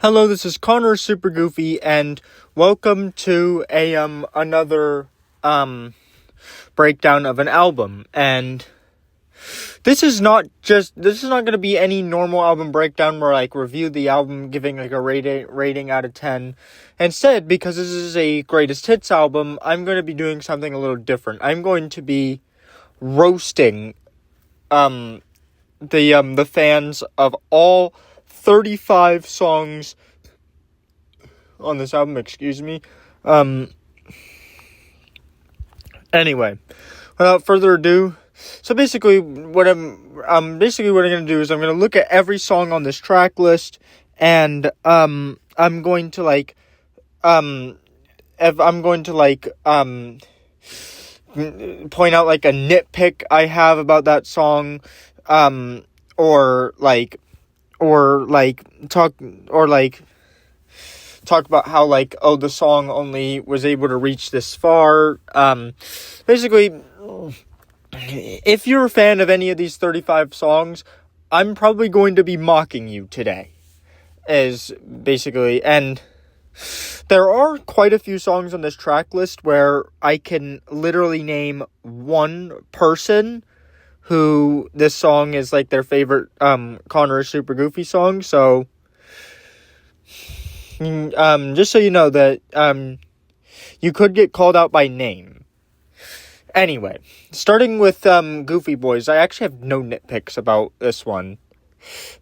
Hello, this is Connor Super Goofy, and welcome to another breakdown of an album. And this is not going to be any normal album breakdown where I review the album giving a rating out of 10. Instead, because this is a greatest hits album, I'm going to be doing something a little different. I'm going to be roasting the fans of all 35 songs on this album, Anyway, without further ado, so basically what I'm going to do is I'm going to look at every song on this track list, and I'm going to point out a nitpick I have about that song, talk about how the song only was able to reach this far. Basically, if you're a fan of any of these 35 songs, I'm probably going to be mocking you today. And there are quite a few songs on this track list where I can literally name one person who this song is their favorite Connor Super Goofy song. So just so you know that you could get called out by name. Anyway, starting with Goofy Boys, I actually have no nitpicks about this one.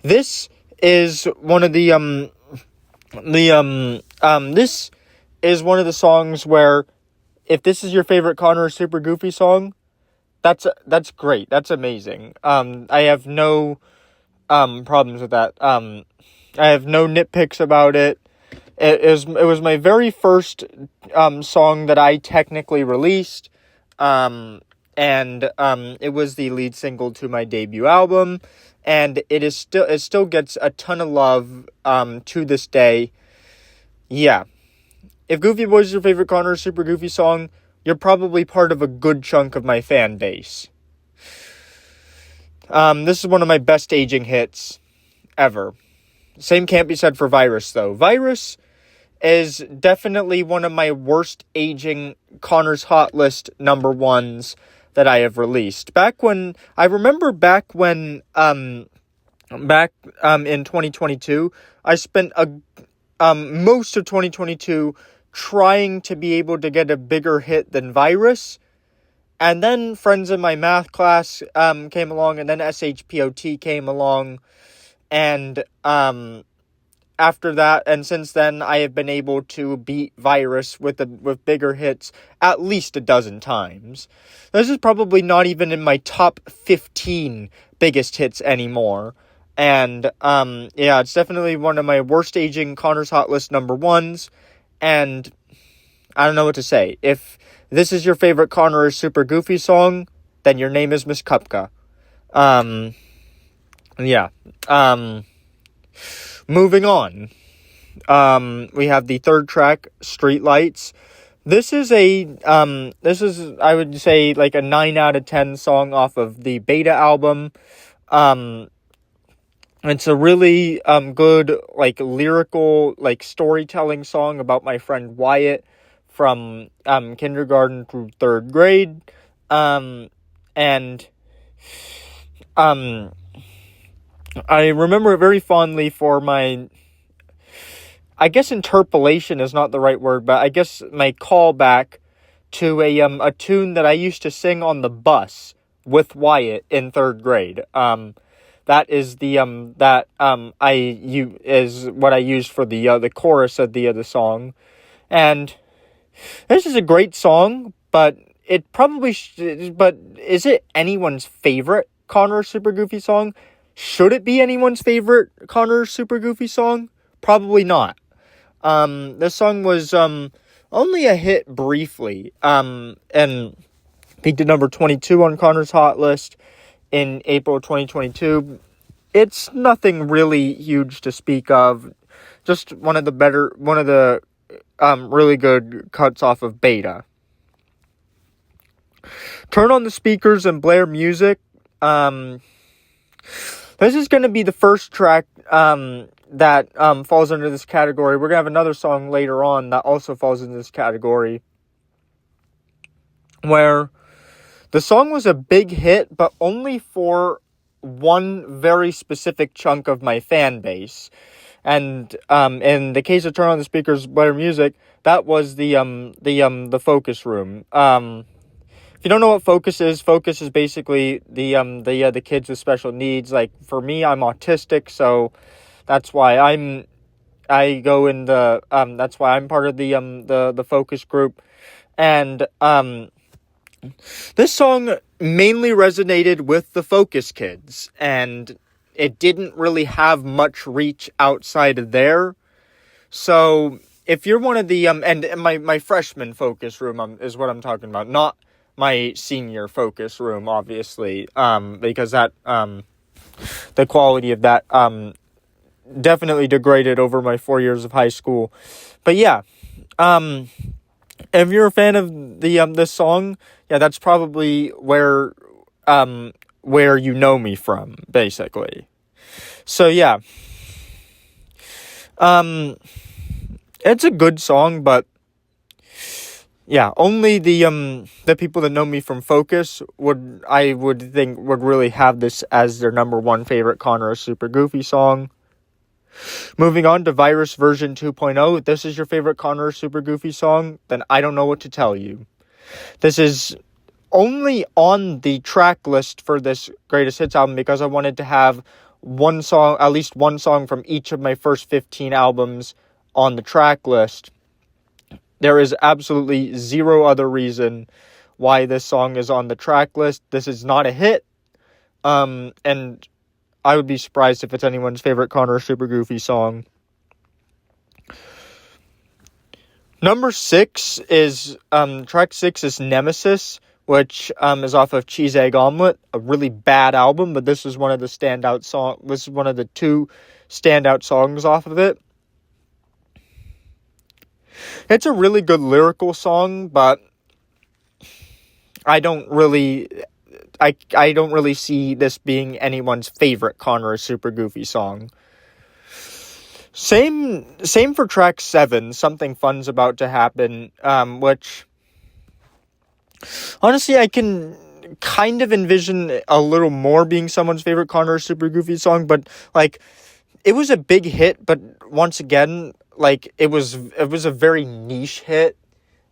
This is one of this is one of the songs where if this is your favorite Connor Super Goofy song, that's great. That's amazing. I have no problems with that. I have no nitpicks about it. It was my very first song that I technically released. It was the lead single to my debut album, and it still gets a ton of love to this day. Yeah. If Goofy Boys is your favorite Connor Super Goofy song, you're probably part of a good chunk of my fan base. This is one of my best aging hits ever. Same can't be said for Virus, though. Virus is definitely one of my worst aging Connor's Hot List number ones that I have released. Back in 2022, I spent most of 2022 trying to be able to get a bigger hit than Virus. And then friends in my math class came along, and then SHPOT came along. And after that, and since then, I have been able to beat Virus with bigger hits at least a dozen times. This is probably not even in my top 15 biggest hits anymore. And it's definitely one of my worst aging Connor's Hot List number ones. And I don't know what to say. If this is your favorite Connor Super Goofy song, then your name is Miss Kupka. Moving on. We have the third track, Streetlights. This is I would say a 9 out of 10 song off of the Beta album. It's a really good lyrical storytelling song about my friend Wyatt from kindergarten through third grade. I remember it very fondly for my, I guess interpolation is not the right word, but I guess my callback to a tune that I used to sing on the bus with Wyatt in third grade. That is what I used for the chorus of the song. And this is a great song, but it probably but is it anyone's favorite Connor Super Goofy song? Should it be anyone's favorite Connor Super Goofy song? Probably not. This song was only a hit briefly, and peaked at number 22 on Connor's Hot List in April 2022. It's nothing really huge to speak of. Just one of the really good cuts off of Beta. Turn on the speakers and blare music. This is going to be the first track that falls under this category. We're going to have another song later on that also falls into this category, where the song was a big hit, but only for one very specific chunk of my fan base. And in the case of Turn on the Speakers, Blair Music, that was the Focus Room. If you don't know what Focus is basically the kids with special needs. Like, for me, I'm autistic, so that's why I go in that's why I'm part of the Focus group. And this song mainly resonated with the Focus kids, and it didn't really have much reach outside of there. So if you're one of the and my freshman Focus room is what I'm talking about, not my senior Focus room, obviously, because that the quality of that definitely degraded over my 4 years of high school. But yeah, if you're a fan of this song, yeah, that's probably where you know me from, basically. So yeah, it's a good song, but yeah, only the people that know me from Focus would really have this as their number one favorite Connor is Super Goofy song. Moving on to Virus version 2.0, if this is your favorite Connor is Super Goofy song, then I don't know what to tell you. This is only on the track list for this greatest hits album because I wanted to have at least one song from each of my first 15 albums on the track list. There is absolutely zero other reason why this song is on the track list. This is not a hit, and I would be surprised if it's anyone's favorite Connor Super Goofy song. Number 6 is, track 6 is Nemesis, which is off of Cheese Egg Omelet, a really bad album, but this is one of the standout songs. This is one of the 2 standout songs off of it. It's a really good lyrical song, but I don't really see this being anyone's favorite Connor Super Goofy song. Same for track 7, Something Fun's About to Happen, which honestly I can kind of envision a little more being someone's favorite Connor Super Goofy song, but like it was a big hit, but once again, like it was a very niche hit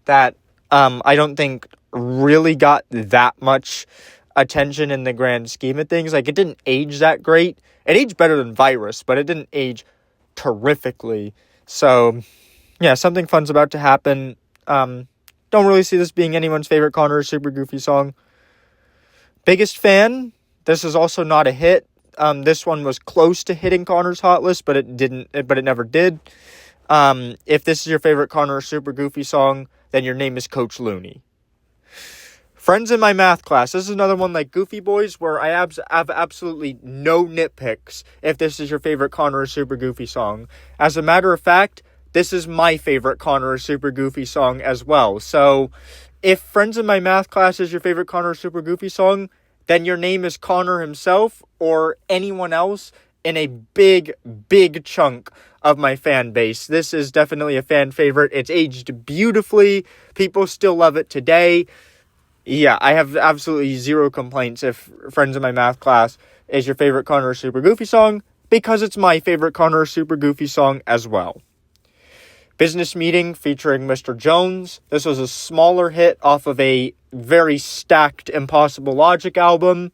that I don't think really got that much attention in the grand scheme of things. Like, it didn't age that great. It aged better than Virus, but it didn't age terrifically. So yeah, Something Fun's About to Happen. Don't really see this being anyone's favorite Connor Super Goofy song. Biggest Fan, this is also not a hit. This one was close to hitting Connor's hot list, but it never did. If this is your favorite Connor Super Goofy song, then your name is Coach Looney. Friends in My Math Class. This is another one like Goofy Boys, where I have absolutely no nitpicks if this is your favorite Connor Super Goofy song. As a matter of fact, this is my favorite Connor Super Goofy song as well. So, if Friends in My Math Class is your favorite Connor Super Goofy song, then your name is Connor himself or anyone else in a big, big chunk of my fan base. This is definitely a fan favorite. It's aged beautifully. People still love it today. Yeah, I have absolutely zero complaints if Friends in My Math Class is your favorite Connor Super Goofy song, because it's my favorite Connor Super Goofy song as well. Business Meeting featuring Mr. Jones. This was a smaller hit off of a very stacked Impossible Logic album.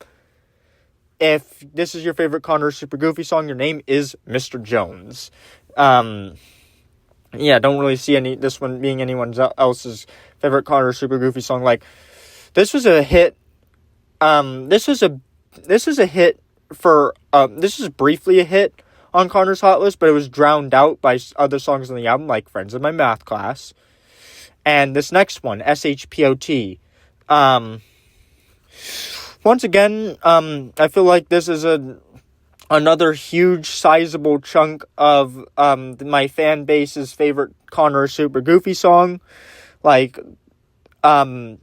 If this is your favorite Connor Super Goofy song, your name is Mr. Jones. Yeah, don't really see this one being anyone else's favorite Connor Super Goofy song. Like, this was a hit. This was briefly a hit on Connor's hot list, but it was drowned out by other songs on the album, like Friends in My Math Class. And this next one, SHPOT. Once again, I feel like this is another huge, sizable chunk of my fan base's favorite Connor Super Goofy song. Like, I'm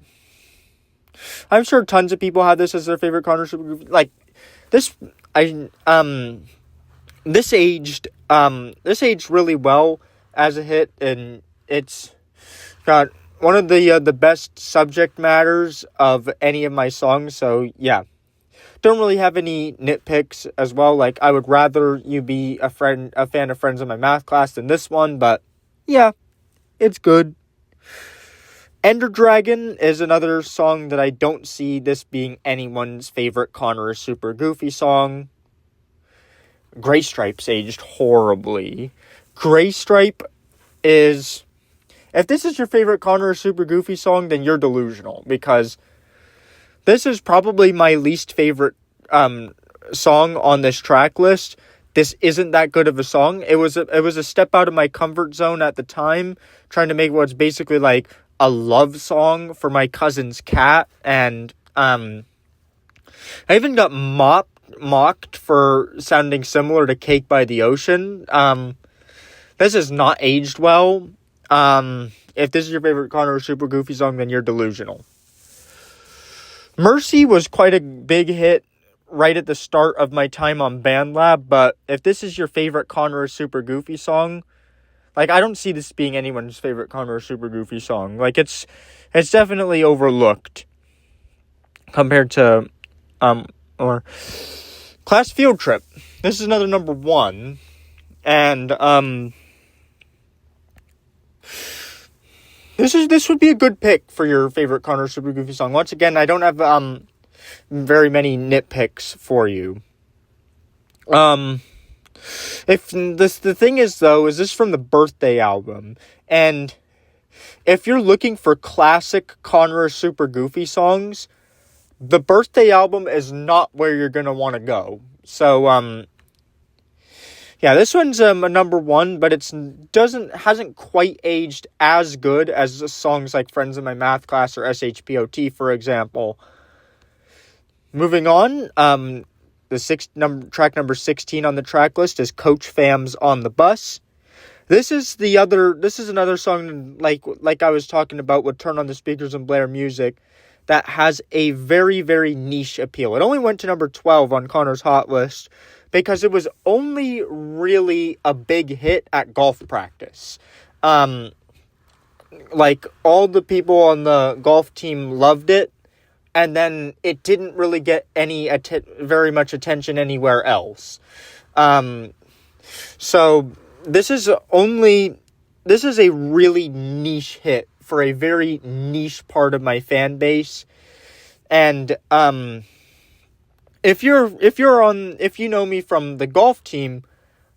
sure tons of people have this as their favorite Connor Super Goofy. Like, this, this aged really well as a hit, and it's got one of the best subject matters of any of my songs. So yeah, don't really have any nitpicks as well. Like, I would rather you be a fan of Friends in My Math Class than this one, but yeah, it's good. Ender Dragon is another song that I don't see this being anyone's favorite Connor is Super Goofy song. Gray Stripes aged horribly. Gray Stripe is... If this is your favorite Connor is Super Goofy song, then you're delusional, because this is probably my least favorite song on this track list. This isn't that good of a song. It was a step out of my comfort zone at the time, trying to make what's basically like a love song for my cousin's cat, and I even got mocked for sounding similar to Cake by the Ocean. This is not aged well. If this is your favorite Connor Super Goofy song, then you're delusional. Mercy was quite a big hit right at the start of my time on BandLab, but if this is your favorite Connor Super Goofy song, like, I don't see this being anyone's favorite Connor Super Goofy song. Like, it's definitely overlooked compared to, or Class Field Trip. This is another number one, and, this would be a good pick for your favorite Connor Super Goofy song. Once again, I don't have, very many nitpicks for you. If the thing is, though, is this from the Birthday album, and if you're looking for classic Connor Super Goofy songs, the Birthday album is not where you're gonna want to go. So yeah, this one's a number one, but hasn't quite aged as good as songs like Friends in My Math Class or SHPOT, for example. Moving on, track number 16 on the track list is Coach Fam's On the Bus. This is another song like I was talking about with Turn on the Speakers and Blare Music that has a very, very niche appeal. It only went to number 12 on Connor's Hot List because it was only really a big hit at golf practice. Like, all the people on the golf team loved it, and then it didn't really get very much attention anywhere else. So this is a really niche hit for a very niche part of my fan base. And if you know me from the golf team,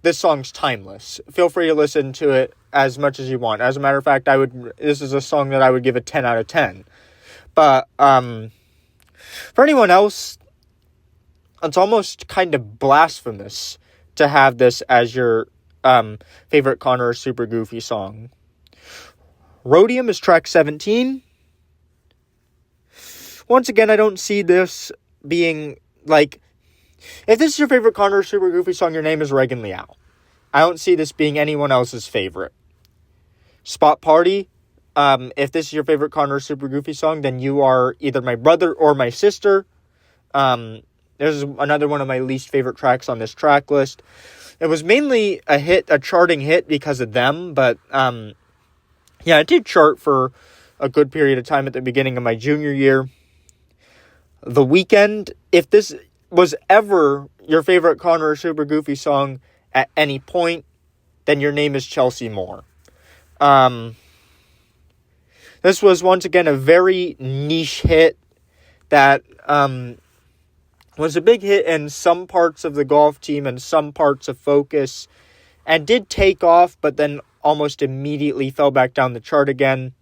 this song's timeless. Feel free to listen to it as much as you want. As a matter of fact, this is a song that I would give a 10 out of 10. But for anyone else, it's almost kind of blasphemous to have this as your favorite Connor Super Goofy song. Rhodium is track 17. Once again, I don't see this being, like, if this is your favorite Connor Super Goofy song, your name is Reagan Liao. I don't see this being anyone else's favorite. Spot Party, if this is your favorite Connor Super Goofy song, then you are either my brother or my sister. This is another one of my least favorite tracks on this track list. It was mainly a charting hit because of them, but yeah, it did chart for a good period of time at the beginning of my junior year. The Weeknd, if this was ever your favorite Connor Super Goofy song at any point, then your name is Chelsea Moore. This was once again a very niche hit that was a big hit in some parts of the golf team and some parts of Focus, and did take off, but then almost immediately fell back down the chart again.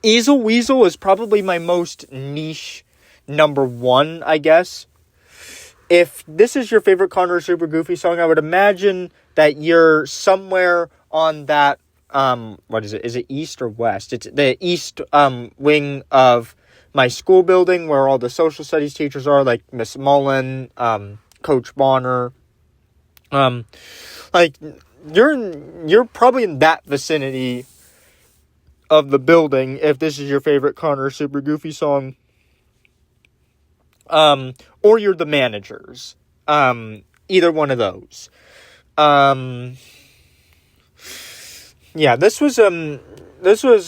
Easel Weasel is probably my most niche number one, I guess. If this is your favorite Connor Super Goofy song, I would imagine that you're somewhere on that, what is it? Is it east or west? It's the east wing of my school building where all the social studies teachers are, like Miss Mullen, Coach Bonner. Like, you're probably in that vicinity of the building if this is your favorite Connor Super Goofy song. Or you're the managers. either one of those. Yeah, this was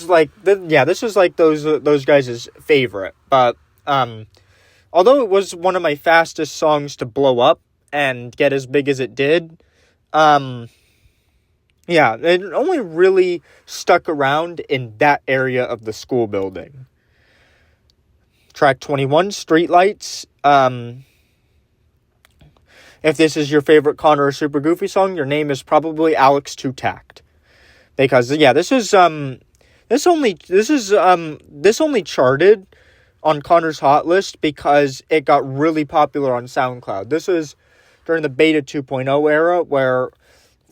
like those guys' favorite. But although it was one of my fastest songs to blow up and get as big as it did, yeah, it only really stuck around in that area of the school building. Track 21, Streetlights. If this is your favorite Connor or Super Goofy song, your name is probably Alex 2 Tact. Because yeah, this only charted on Connor's Hot List because it got really popular on SoundCloud. This was during the Beta 2.0 era where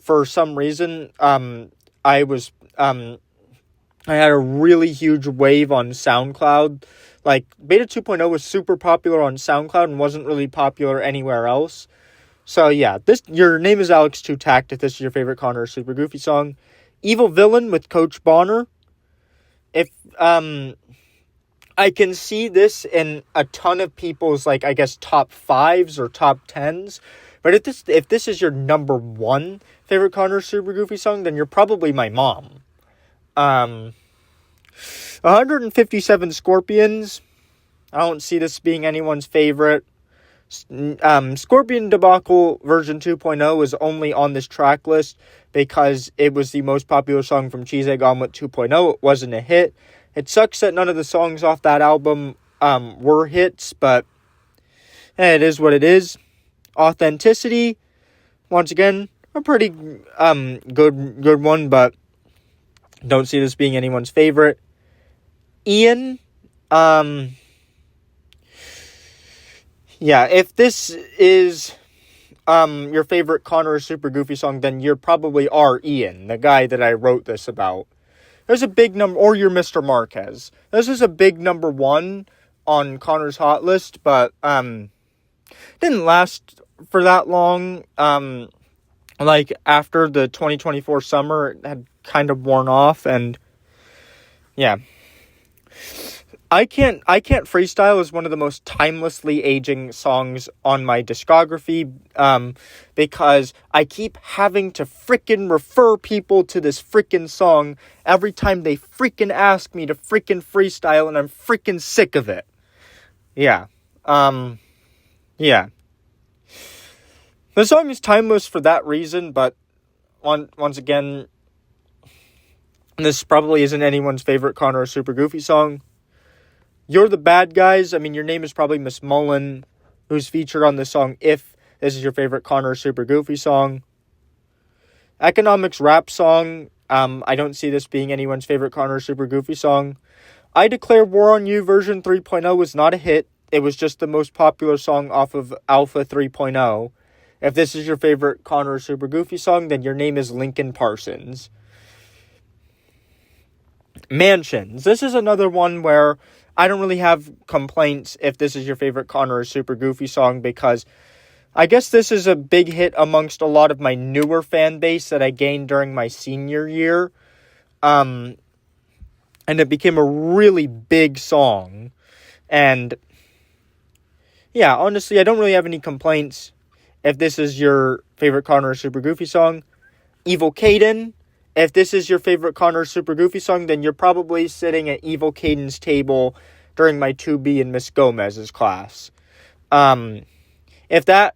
for some reason I had a really huge wave on SoundCloud. Like, Beta 2.0 was super popular on SoundCloud and wasn't really popular anywhere else. So, yeah, your name is Alex 2 Tact if this is your favorite Connor or Super Goofy song. Evil Villain with Coach Bonner. If, I can see this in a ton of people's, like, I guess, top 5s or top 10s. But if this is your number 1 favorite Connor or Super Goofy song, then you're probably my mom. 157 Scorpions. I don't see this being anyone's favorite. Scorpion Debacle version 2.0 is only on this track list because it was the most popular song from Cheese Egg Omelet 2.0. It wasn't a hit. It sucks that none of the songs off that album were hits, but it is what it is. Authenticity, once again, a pretty good one, but don't see this being anyone's favorite. Ian, yeah, if this is your favorite Connor or Super Goofy song, then you probably are Ian, the guy that I wrote this about. There's a big number, or you're Mr. Marquez. This is a big number 1 on Connor's Hot List, but didn't last for that long. Like, after the 2024 summer, it had kind of worn off, and yeah. I Can't Freestyle is one of the most timelessly aging songs on my discography, because I keep having to frickin' refer people to this frickin' song every time they frickin' ask me to frickin' freestyle, and I'm frickin' sick of it. Yeah. Yeah. The song is timeless for that reason, but once again, this probably isn't anyone's favorite Connor or Super Goofy song. You're the Bad Guys. I mean, your name is probably Miss Mullen, who's featured on this song if this is your favorite Connor or Super Goofy song. Economics Rap Song. I don't see this being anyone's favorite Connor or Super Goofy song. I Declare War on You version 3.0 was not a hit. It was just the most popular song off of Alpha 3.0. If this is your favorite Connor or Super Goofy song, then your name is Lincoln Parsons. Mansions. This is another one where I don't really have complaints if this is your favorite Connor or Super Goofy song, because I guess this is a big hit amongst a lot of my newer fan base that I gained during my senior year. And it became a really big song. And yeah, honestly, I don't really have any complaints if this is your favorite Connor or Super Goofy song. Evil Caden. If this is your favorite Connor or Super Goofy song, then you're probably sitting at Evil Caden's table during my 2B in Miss Gomez's class. If this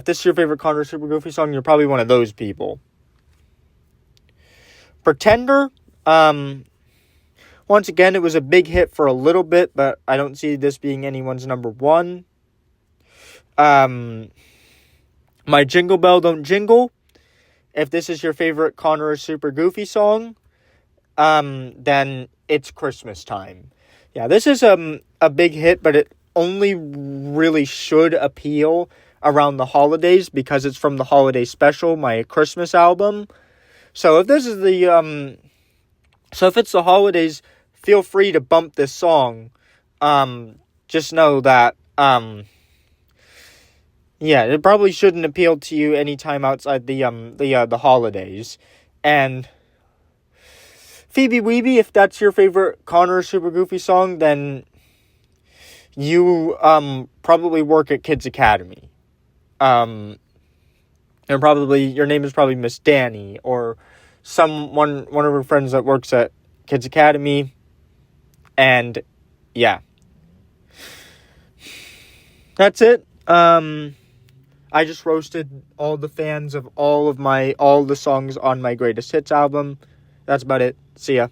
is your favorite Connor or Super Goofy song, you're probably one of those people. Pretender. Once again, it was a big hit for a little bit, but I don't see this being anyone's number 1. My Jingle Bell Don't Jingle. If this is your favorite Connor or Super Goofy song, then it's Christmas time. Yeah, this is a big hit, but it only really should appeal around the holidays because it's from the holiday special, my Christmas album. So if this is if it's the holidays, feel free to bump this song. Just know that, yeah, it probably shouldn't appeal to you anytime outside the holidays. And Phoebe Weeby, if that's your favorite Connor or Super Goofy song, then you probably work at Kids Academy. And probably your name is probably Miss Danny, or one of her friends that works at Kids Academy. And yeah, that's it. I just roasted all the fans of all the songs on my greatest hits album. That's about it. See ya.